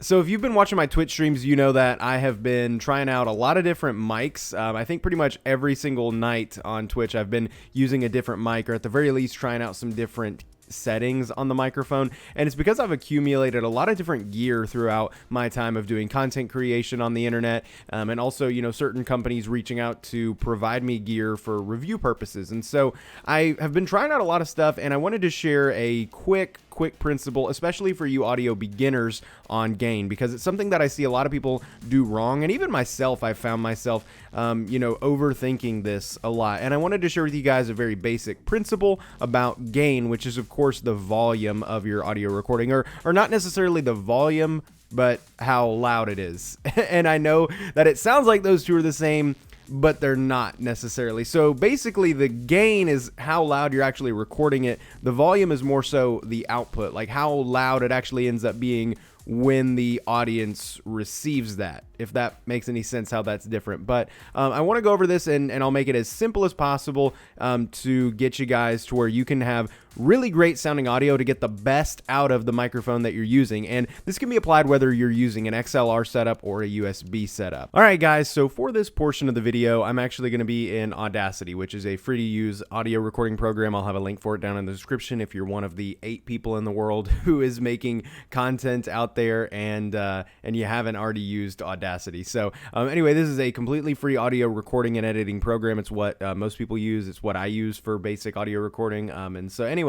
So if you've been watching my Twitch streams, you know that I have been trying out a lot of different mics. I think pretty much every single night on Twitch, I've been using a different mic, or at the very least trying out some different settings on the microphone. And it's because I've accumulated a lot of different gear throughout my time of doing content creation on the internet, and also, you know, certain companies reaching out to provide me gear for review purposes. And so I have been trying out a lot of stuff, and I wanted to share a quick principle, especially for you audio beginners, on gain, because it's something that I see a lot of people do wrong, and even myself, I found myself overthinking this a lot. And I wanted to share with you guys a very basic principle about gain, which is of course the volume of your audio recording, or not necessarily the volume, but how loud it is. And I know that it sounds like those two are the same, but they're not necessarily. So basically the gain is how loud you're actually recording it. The volume is more so the output, like how loud it actually ends up being when the audience receives that, if that makes any sense, how that's different. But I want to go over this, and I'll make it as simple as possible to get you guys to where you can have really great sounding audio to get the best out of the microphone that you're using. And this can be applied whether you're using an XLR setup or a USB setup. All right, guys, so for this portion of the video, I'm actually going to be in Audacity, which is a free to use audio recording program. I'll have a link for it down in the description if you're one of the 8 people in the world who is making content out there and you haven't already used Audacity. So anyway, this is a completely free audio recording and editing program. It's what most people use. It's what I use for basic audio recording. And so anyway,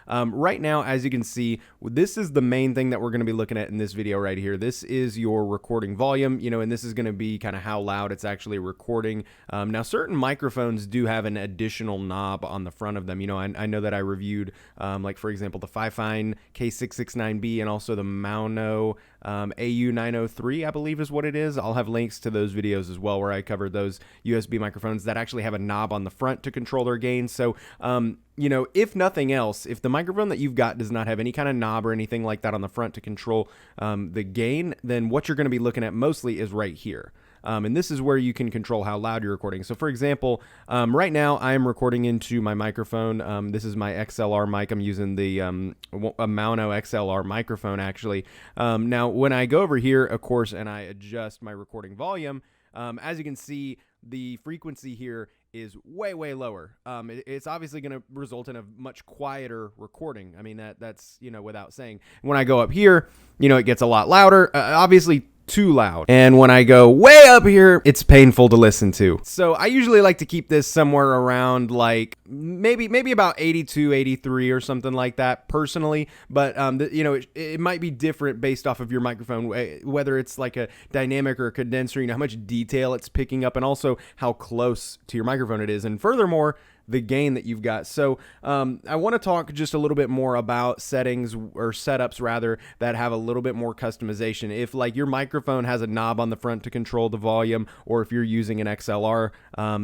right now, as you can see, this is the main thing that we're going to be looking at in this video right here. This is your recording volume, you know, and this is going to be kind of how loud it's actually recording. Now, certain microphones do have an additional knob on the front of them. You know, I know that I reviewed, like for example, the Fifine K669B and also the Mauno AU903, I believe is what it is. I'll have links to those videos as well where I covered those USB microphones that actually have a knob on the front to control their gain. So, you know, if nothing else, if the microphone that you've got does not have any kind of knob or anything like that on the front to control the gain, then what you're going to be looking at mostly is right here. And this is where you can control how loud you're recording. So for example, right now I am recording into my microphone. This is my XLR mic. I'm using the a Mauno XLR microphone actually. Now when I go over here, of course, and I adjust my recording volume, as you can see, the frequency here is way lower. It's obviously going to result in a much quieter recording. I mean, that's, you know, without saying. When I go up here, you know, it gets a lot louder, obviously too loud. And when I go way up here, it's painful to listen to. So I usually like to keep this somewhere around like maybe about 82, 83 or something like that personally. But, you know, it might be different based off of your microphone, whether it's like a dynamic or a condenser, you know, how much detail it's picking up and also how close to your microphone it is. And furthermore, the gain that you've got. So I want to talk just a little bit more about settings or setups rather that have a little bit more customization. If like your microphone has a knob on the front to control the volume, or if you're using an XLR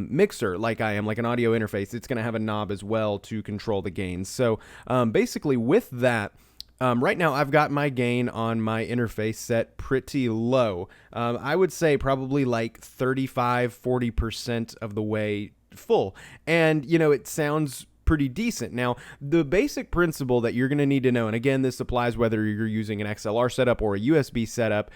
mixer like I am, like an audio interface, it's going to have a knob as well to control the gains. So basically with that, right now I've got my gain on my interface set pretty low. I would say probably like 35-40% of the way full, and you know, it sounds pretty decent. Now, the basic principle that you're going to need to know, and again, this applies whether you're using an XLR setup or a USB setup,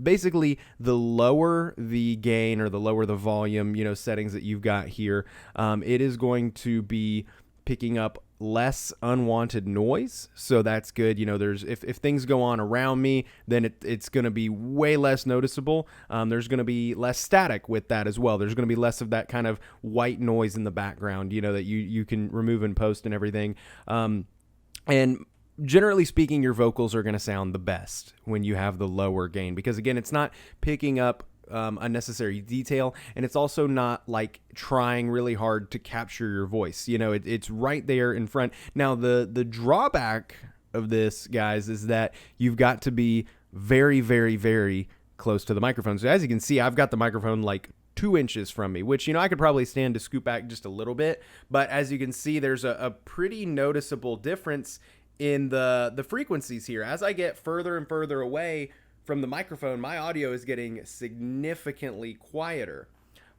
basically the lower the gain or the lower the volume, you know, settings that you've got here, it is going to be picking up less unwanted noise. So that's good. You know, if things go on around me, then it's going to be way less noticeable. There's going to be less static with that as well. There's going to be less of that kind of white noise in the background, you know, that you can remove and post and everything. And generally speaking, your vocals are going to sound the best when you have the lower gain, because again, it's not picking up unnecessary detail, and it's also not like trying really hard to capture your voice. You know, it's right there in front. Now, the drawback of this, guys, is that you've got to be very close to the microphone. So as you can see, I've got the microphone like 2 inches from me, which, you know, I could probably stand to scoot back just a little bit, but as you can see, there's a pretty noticeable difference in the frequencies here. As I get further and further away from the microphone, my audio is getting significantly quieter.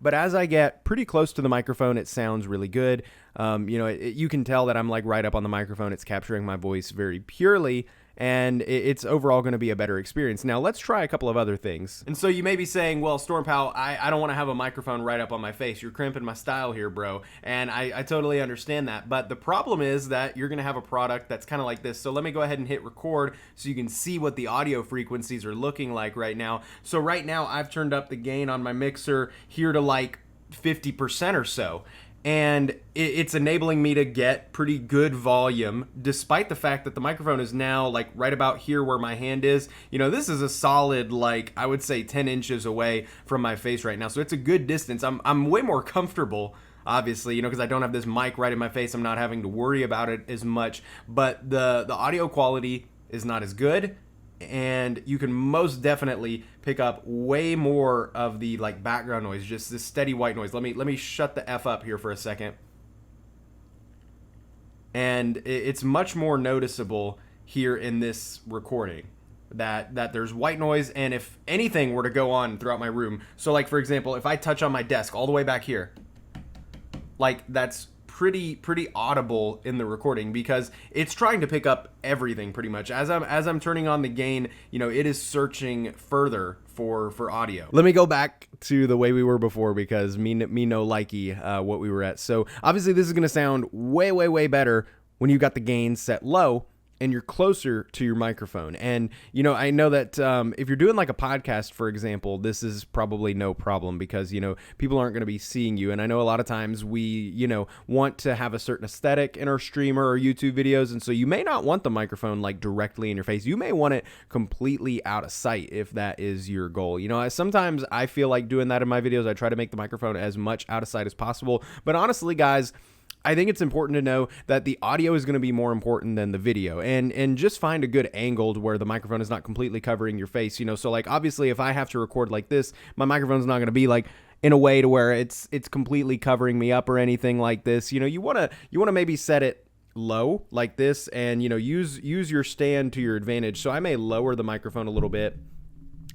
But as I get pretty close to the microphone, it sounds really good. You know, you can tell that I'm like right up on the microphone. It's capturing my voice very purely. and it's overall going to be a better experience. Now let's try a couple of other things. And so you may be saying, well, StormPow, I don't want to have a microphone right up on my face. You're crimping my style here, bro. And I totally understand that. But the problem is that you're going to have a product that's kind of like this. So let me go ahead and hit record so you can see what the audio frequencies are looking like right now. So right now I've turned up the gain on my mixer here to like 50% or so. And it's enabling me to get pretty good volume, despite the fact that the microphone is now like right about here where my hand is. You know, this is a solid, like, I would say 10 inches away from my face right now. So it's a good distance. I'm way more comfortable, obviously, you know, because I don't have this mic right in my face. I'm not having to worry about it as much. But the audio quality is not as good. And you can most definitely pick up way more of the like background noise, just this steady white noise. Let me shut the F up here for a second. And it's much more noticeable here in this recording that there's white noise, and if anything were to go on throughout my room, so like for example, if I touch on my desk all the way back here, like that's pretty audible in the recording because it's trying to pick up everything pretty much. As I'm turning on the gain, you know, it is searching further for audio. Let me go back to the way we were before because me no likey what we were at. So obviously this is going to sound way better when you got the gain set low and you're closer to your microphone. And, you know, I know that if you're doing like a podcast, for example, this is probably no problem because, you know, people aren't going to be seeing you. And I know a lot of times we, you know, want to have a certain aesthetic in our streamer or YouTube videos. And so you may not want the microphone like directly in your face. You may want it completely out of sight if that is your goal. You know, sometimes I feel like doing that in my videos. I try to make the microphone as much out of sight as possible. But honestly, guys, I think it's important to know that the audio is going to be more important than the video, and just find a good angle to where the microphone is not completely covering your face, you know. So like obviously if I have to record like this, my microphone's not going to be like in a way to where it's completely covering me up or anything like this. You know, you want to maybe set it low like this and, you know, use your stand to your advantage. So I may lower the microphone a little bit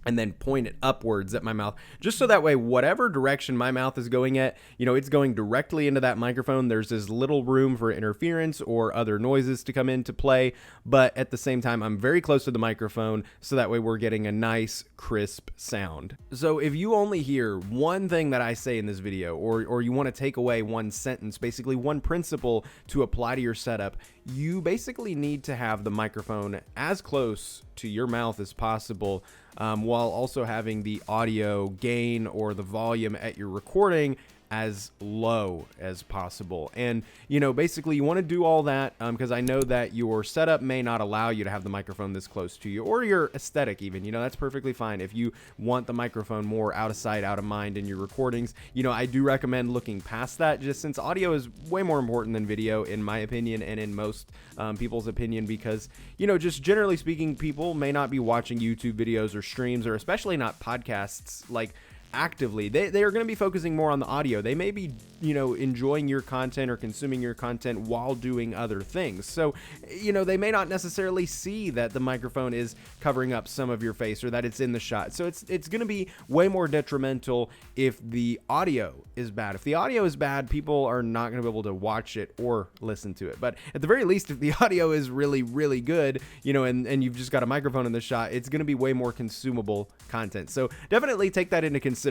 and then point it upwards at my mouth, just so that way, whatever direction my mouth is going at, you know, it's going directly into that microphone. There's as little room for interference or other noises to come into play, but at the same time, I'm very close to the microphone, so that way we're getting a nice, crisp sound. So if you only hear one thing that I say in this video, or you want to take away one sentence, basically one principle to apply to your setup, you basically need to have the microphone as close to your mouth as possible, while also having the audio gain or the volume at your recording as low as possible. And, you know, basically you want to do all that because I know that your setup may not allow you to have the microphone this close to you, or your aesthetic even, you know, that's perfectly fine. If you want the microphone more out of sight, out of mind in your recordings, you know, I do recommend looking past that, just since audio is way more important than video in my opinion, and in most people's opinion, because, you know, just generally speaking, people may not be watching YouTube videos or streams, or especially not podcasts, like actively. They are going to be focusing more on the audio. They may be, you know, enjoying your content or consuming your content while doing other things. So, you know, they may not necessarily see that the microphone is covering up some of your face or that it's in the shot. So it's going to be way more detrimental if the audio is bad. If the audio is bad, people are not going to be able to watch it or listen to it. But at the very least, if the audio is really good, you know, and you've just got a microphone in the shot, it's going to be way more consumable content. So definitely take that into consideration.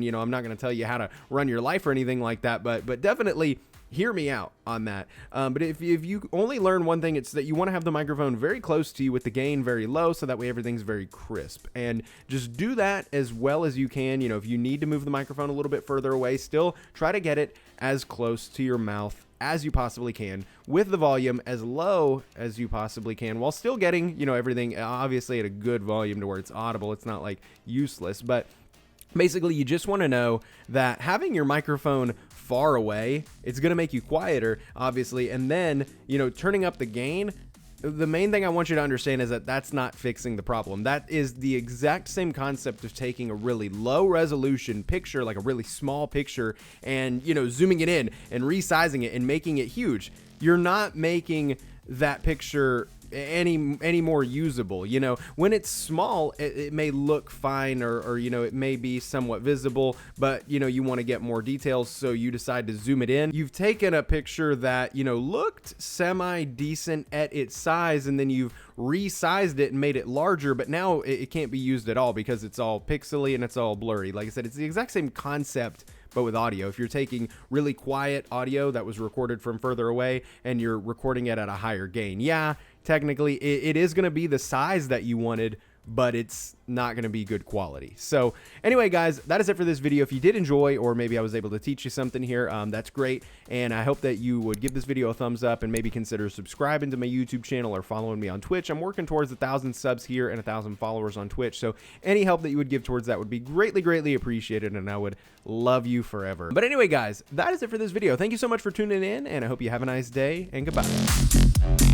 You know, I'm not going to tell you how to run your life or anything like that, but definitely hear me out on that. But if you only learn one thing, it's that you want to have the microphone very close to you with the gain very low, so that way everything's very crisp. And just do that as well as you can. You know, if you need to move the microphone a little bit further away, still try to get it as close to your mouth as you possibly can, with the volume as low as you possibly can, while still getting, you know, everything obviously at a good volume to where it's audible. It's not like useless, but basically you just want to know that having your microphone far away, it's going to make you quieter, obviously. And then, you know, turning up the gain, the main thing I want you to understand is that that's not fixing the problem. That is the exact same concept of taking a really low resolution picture, like a really small picture, and, you know, zooming it in and resizing it and making it huge. You're not making that picture any more usable. You know, when it's small, it may look fine, or you know, it may be somewhat visible, but you know, you want to get more details, so you decide to zoom it in. You've taken a picture that, you know, looked semi decent at its size, and then you've resized it and made it larger, but now it can't be used at all because it's all pixely and it's all blurry. Like I said, it's the exact same concept, but with audio. If you're taking really quiet audio that was recorded from further away and you're recording it at a higher gain, yeah, technically it is going to be the size that you wanted, but it's not going to be good quality. So anyway, guys, that is it for this video. If you did enjoy, or maybe I was able to teach you something here, that's great. And I hope that you would give this video a thumbs up and maybe consider subscribing to my YouTube channel or following me on Twitch. I'm working towards 1,000 subs here and 1,000 followers on Twitch. So any help that you would give towards that would be greatly, greatly appreciated, and I would love you forever. But anyway, guys, that is it for this video. Thank you so much for tuning in, and I hope you have a nice day, and goodbye.